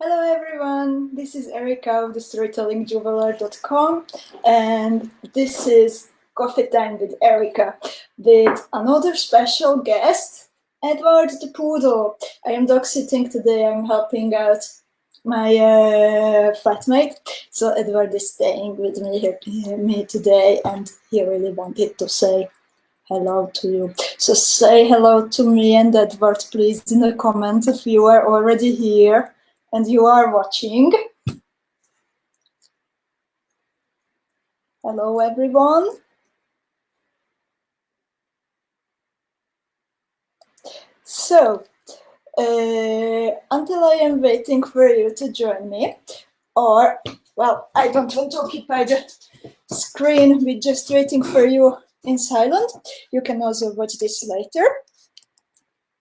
Hello everyone, this is Erika of the storytellingjuveler.com, and this is Coffee Time with Erika with another special guest, Edward the Poodle. I am dog sitting today. I'm helping out my flatmate, so Edward is staying with me today, and he really wanted to say hello to you. So say hello to me and Edward, please, in the comments if you are already here and you are watching. Hello, everyone. So, until I am waiting for you to join me, or, well, I don't want to occupy the screen with just waiting for you in silence. You can also watch this later.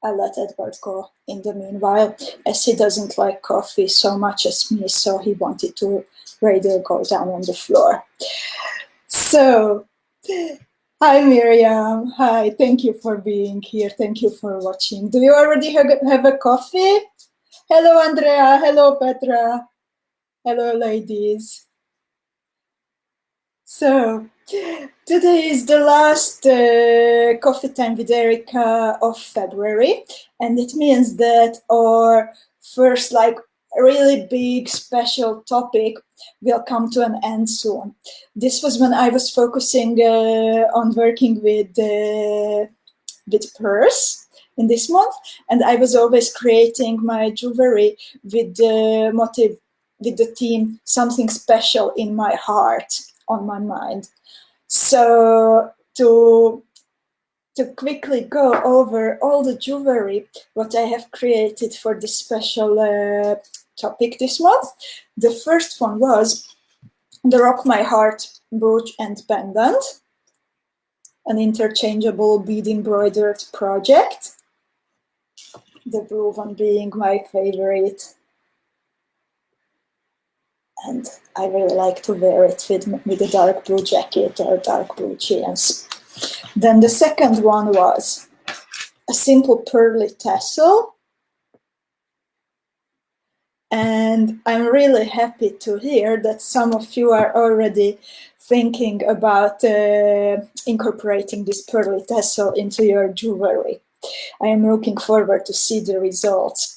I'll let Edward go in the meanwhile, as he doesn't like coffee so much as me, so he wanted to rather go down on the floor. So, hi Miriam, hi, thank you for being here, thank you for watching. Do you already have a coffee? Hello Andrea, hello Petra, hello ladies. So, today is the last Coffee Time with Erika of February, and it means that our first really big special topic will come to an end soon. This was when I was focusing on working with purse in this month, and I was always creating my jewelry with the motive, with the theme, something special in my heart, on my mind. So to quickly go over all the jewelry what I have created for this special topic this month. The first one was the Rock My Heart brooch and pendant, an interchangeable bead embroidered project. The blue one being my favorite. And I really like to wear it with a dark blue jacket or dark blue jeans. Then the second one was a simple pearly tassel. And I'm really happy to hear that some of you are already thinking about incorporating this pearly tassel into your jewelry. I am looking forward to see the results.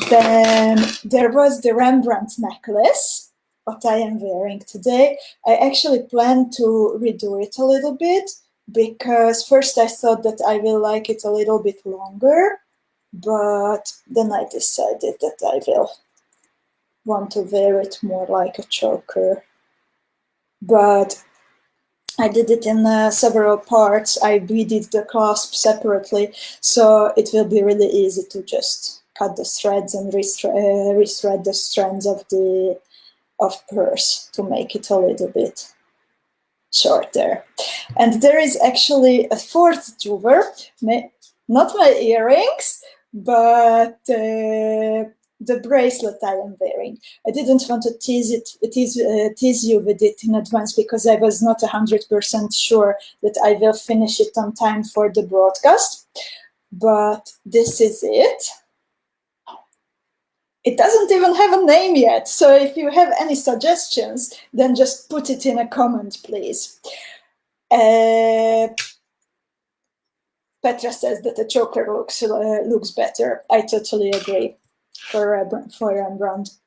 Then there was the Rembrandt necklace, what I am wearing today. I actually plan to redo it a little bit, because first I thought that I will like it a little bit longer, but then I decided that I will want to wear it more like a choker. But I did it in several parts. I beaded the clasp separately, so it will be really easy to just cut the threads and rethread the strands of purse to make it a little bit shorter. And there is actually a fourth jewel, not my earrings, but the bracelet I am wearing. I didn't want to tease you with it in advance, because I was not 100% sure that I will finish it on time for the broadcast. But this is it. It doesn't even have a name yet, so if you have any suggestions, then just put it in a comment, please. Petra says that a choker looks better. I totally agree for Rembrandt.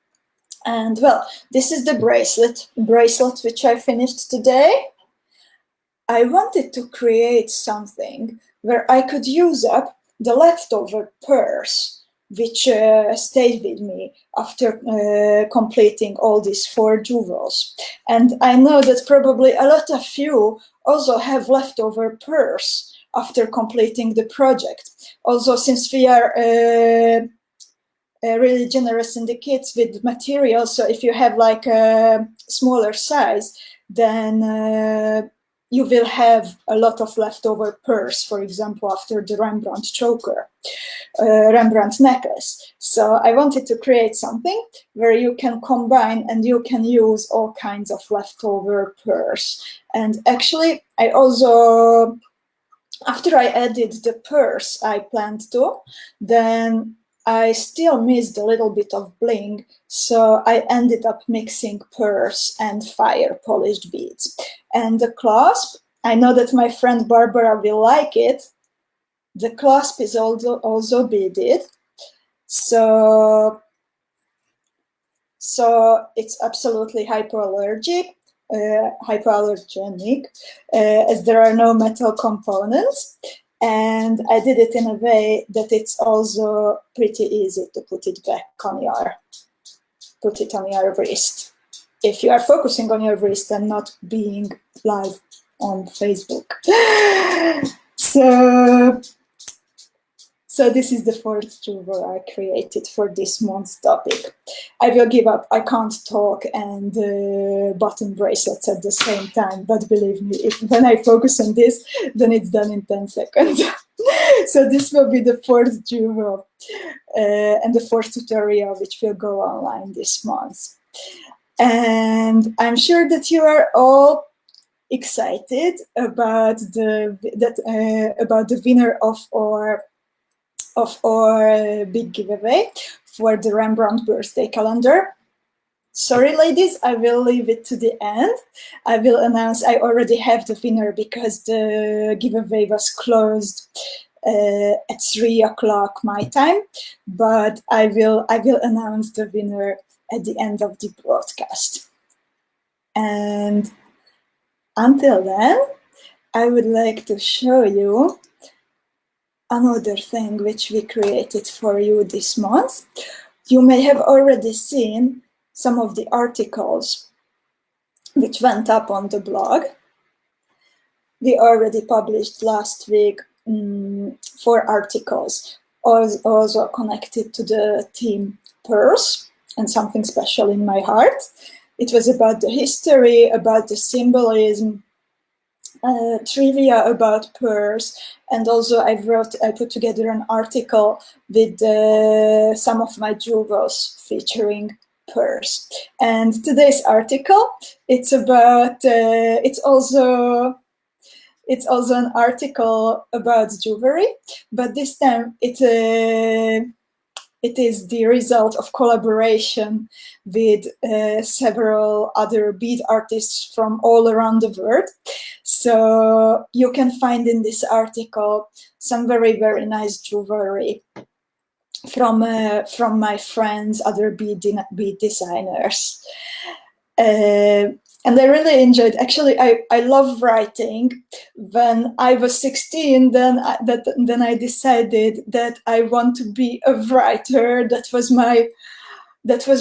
And well, this is the bracelet which I finished today. I wanted to create something where I could use up the leftover purse which stayed with me after completing all these 4 jewels. And I know that probably a lot of you also have leftover purse after completing the project. Also, since we are really generous in the kits with material, so if you have like a smaller size, then you will have a lot of leftover purse, for example, after the Rembrandt choker, Rembrandt necklace. So I wanted to create something where you can combine and you can use all kinds of leftover purse. And actually, I also, after I added the purse I planned to, then I still missed a little bit of bling, so I ended up mixing pearls and fire polished beads. And the clasp, I know that my friend Barbara will like it. The clasp is also beaded, so it's absolutely hypoallergenic, as there are no metal components. And I did it in a way that it's also pretty easy to put it on your wrist. If you are focusing on your wrist and not being live on Facebook. So this is the fourth jeweler I created for this month's topic. I will give up. I can't talk and button bracelets at the same time. But believe me, when I focus on this, then it's done in 10 seconds. So this will be the fourth jeweler and the fourth tutorial, which will go online this month. And I'm sure that you are all excited about the winner of our big giveaway for the Rembrandt birthday calendar. Sorry, ladies, I will leave it to the end. I will announce I already have the winner because the giveaway was closed at 3 o'clock my time, but I will announce the winner at the end of the broadcast. And until then, I would like to show you another thing which we created for you this month. You may have already seen some of the articles which went up on the blog. We already published last week 4 articles, also connected to the theme pearls and something special in my heart. It was about the history, about the symbolism, trivia about pearls, and also I put together an article with some of my jewels featuring pearls. And today's article, it's also an article about jewelry, but this time it is the result of collaboration with several other bead artists from all around the world. So you can find in this article some very, very nice jewelry from my friends, other bead designers. And I really enjoyed. Actually, I love writing. When I was 16, then I decided that I want to be a writer. That was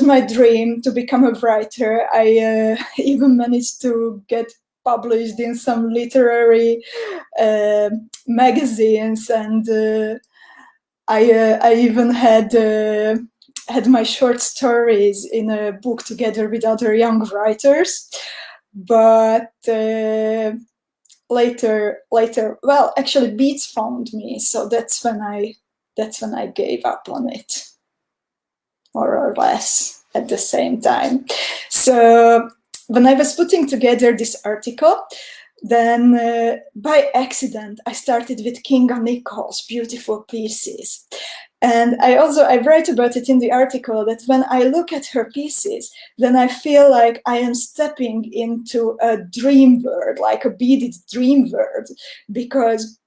my dream, to become a writer. I even managed to get published in some literary magazines, and I even had my short stories in a book together with other young writers. But later, well, actually Beats found me, so that's when I gave up on it, more or less at the same time. So when I was putting together this article, then by accident I started with Kinga Nichol's beautiful pieces. And I write about it in the article that when I look at her pieces, then I feel like I am stepping into a dream world, like a beaded dream world, because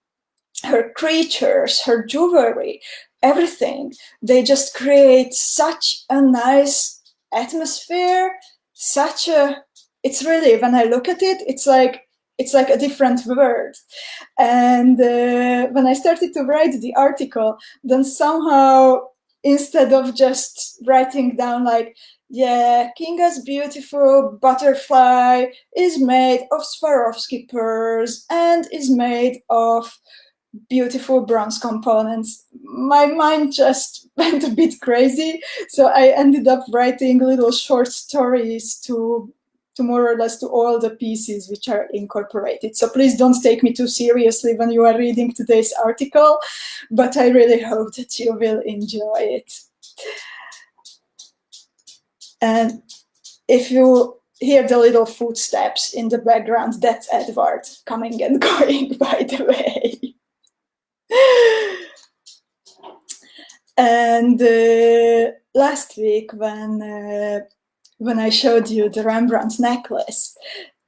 her creatures, her jewelry, everything, they just create such a nice atmosphere, it's really, when I look at it, it's like a different world. And when I started to write the article, then somehow, instead of just writing down like, yeah, Kinga's beautiful butterfly is made of Swarovski pearls and is made of beautiful bronze components, my mind just went a bit crazy. So I ended up writing little short stories to more or less to all the pieces which are incorporated. So please don't take me too seriously when you are reading today's article, but I really hope that you will enjoy it. And if you hear the little footsteps in the background, that's Edward coming and going, by the way. And last week, when I showed you the Rembrandt necklace,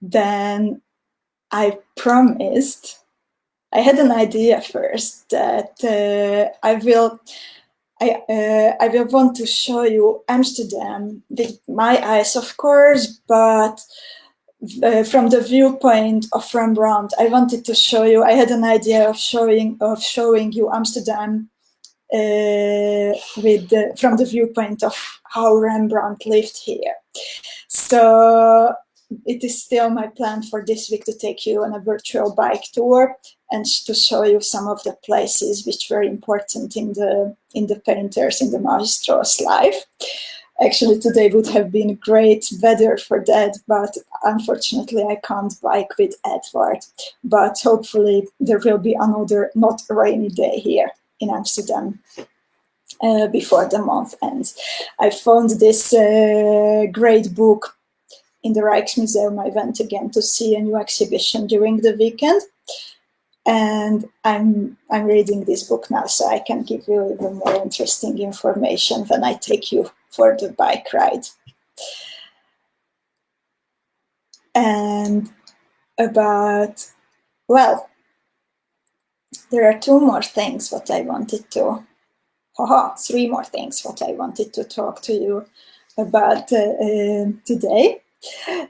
then I promised, I had an idea first that I will want to show you Amsterdam with my eyes, of course, but from the viewpoint of Rembrandt. I wanted to show you, I had an idea of showing you Amsterdam from the viewpoint of how Rembrandt lived here. So it is still my plan for this week to take you on a virtual bike tour and to show you some of the places which were important in the painters, in the maestro's life. Actually, today would have been great weather for that, but unfortunately I can't bike with Edward. But hopefully there will be another not rainy day here in Amsterdam before the month ends. I found this great book in the Rijksmuseum. I went again to see a new exhibition during the weekend. And I'm reading this book now, so I can give you even more interesting information when I take you for the bike ride. And about, well, there are three more things what I wanted to talk to you about today.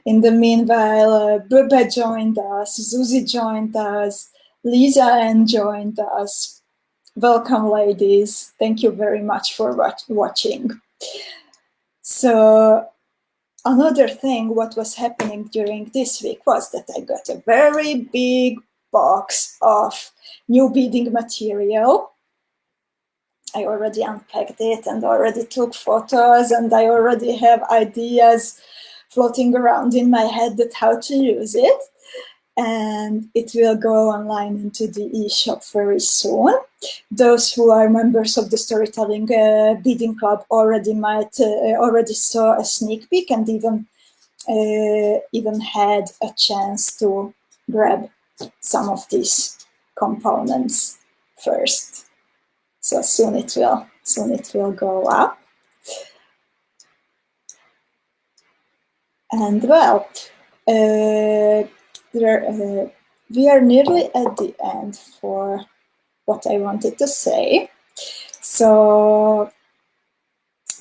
In the meanwhile, Bube joined us, Zuzi joined us, Lisa Ann joined us. Welcome, ladies. Thank you very much for watching. So another thing what was happening during this week was that I got a very big box of new beading material. I already unpacked it and already took photos, and I already have ideas floating around in my head that how to use it. And it will go online into the e-shop very soon. Those who are members of the Storytelling Beading Club already saw a sneak peek and even had a chance to grab some of these components first. So soon it will go up. And well, we are nearly at the end for what I wanted to say. So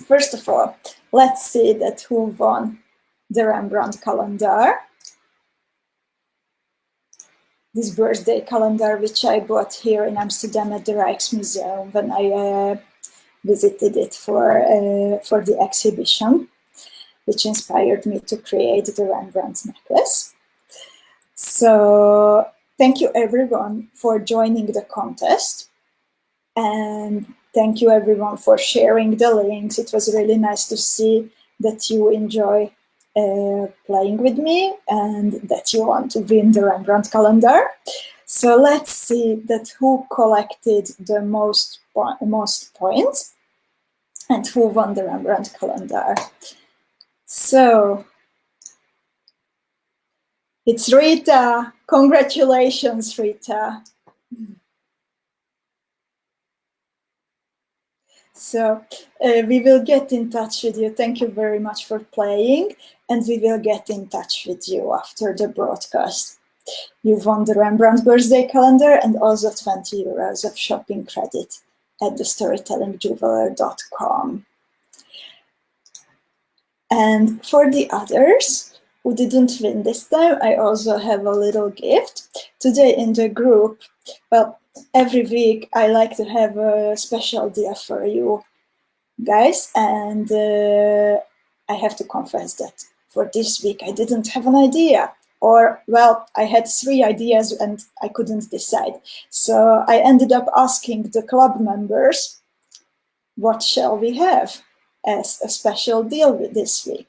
first of all, let's see that who won the Rembrandt calendar. This birthday calendar, which I bought here in Amsterdam at the Rijksmuseum when I visited it for the exhibition, which inspired me to create the Rembrandt necklace. So thank you everyone for joining the contest, and thank you everyone for sharing the links. It was really nice to see that you enjoy playing with me and that you want to win the Rembrandt calendar. So let's see that who collected the most points and who won the Rembrandt calendar. So it's Rita. Congratulations, Rita. So we will get in touch with you. Thank you very much for playing, and we will get in touch with you after the broadcast. You won the Rembrandt birthday calendar and also 20 euros of shopping credit at thestorytellingjeweler.com. And for the others who didn't win this time, I also have a little gift. Today in the group, well, every week I like to have a special deal for you guys, and I have to confess that for this week I didn't have an idea, or well, I had 3 ideas and I couldn't decide. So I ended up asking the club members, what shall we have as a special deal this week?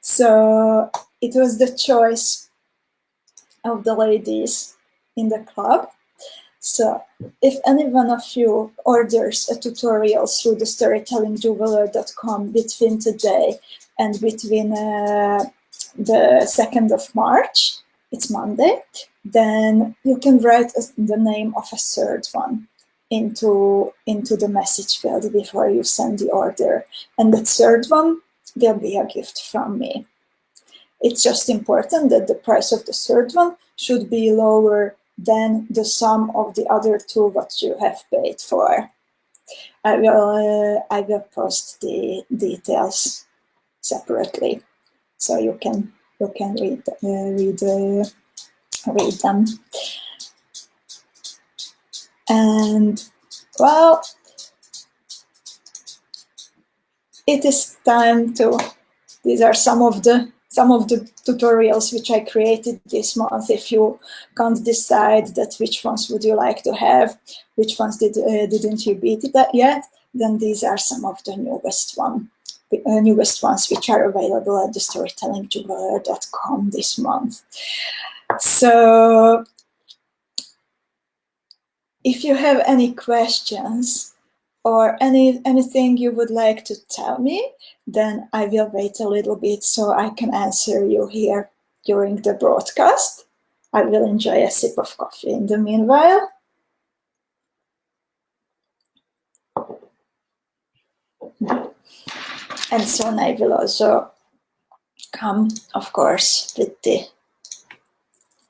So it was the choice of the ladies in the club. So if any one of you orders a tutorial through the storytellingjeweler.com between today and between the 2nd of March, it's Monday, then you can write the name of a third one into the message field before you send the order. And the third one will be a gift from me. It's just important that the price of the third one should be lower than the sum of the other two what you have paid for. I will post the details separately, so you can read them. And well, it is time to. These are some of the tutorials which I created this month. If you can't decide that which ones would you like to have, which ones didn't you beat it yet, then these are some of the newest ones which are available at the storytellingjuggler.com this month. So if you have any questions or anything you would like to tell me, then I will wait a little bit so I can answer you here during the broadcast. I will enjoy a sip of coffee in the meanwhile. And soon I will also come, of course, with the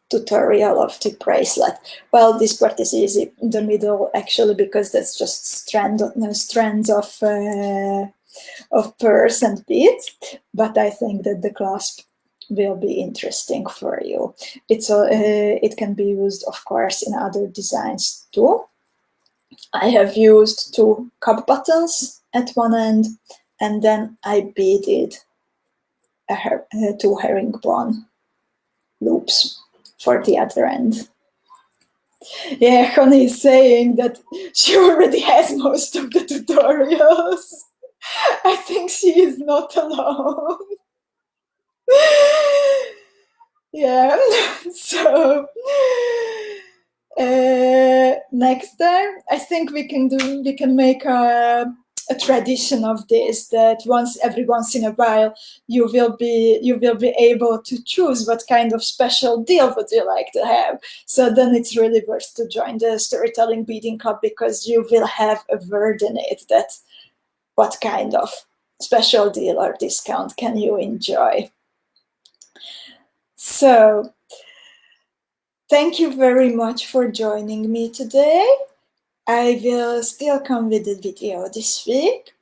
tutorial of the bracelet. Well, this part is easy in the middle, actually, because that's just strands of pearls and beads. But I think that the clasp will be interesting for you. It can be used, of course, in other designs too. I have used 2 cup buttons at one end, and then I beaded 2 herringbone loops for the other end. Yeah, Connie is saying that she already has most of the tutorials. I think she is not alone. Yeah, so next time I think we can make a tradition of this, that every once in a while you will be able to choose what kind of special deal would you like to have. So then it's really worth to join the Storytelling Beading Club, because you will have a word in it that what kind of special deal or discount can you enjoy. So thank you very much for joining me today. I will still come with a video this week.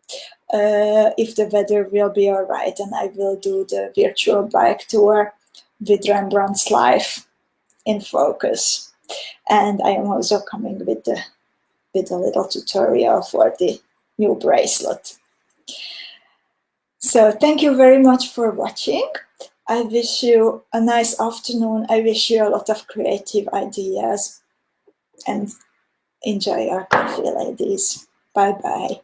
If the weather will be all right, and I will do the virtual bike tour with Rembrandt's life in focus. And I am also coming with a little tutorial for the new bracelet. So thank you very much for watching. I wish you a nice afternoon. I wish you a lot of creative ideas, and enjoy your coffee, ladies. Bye-bye.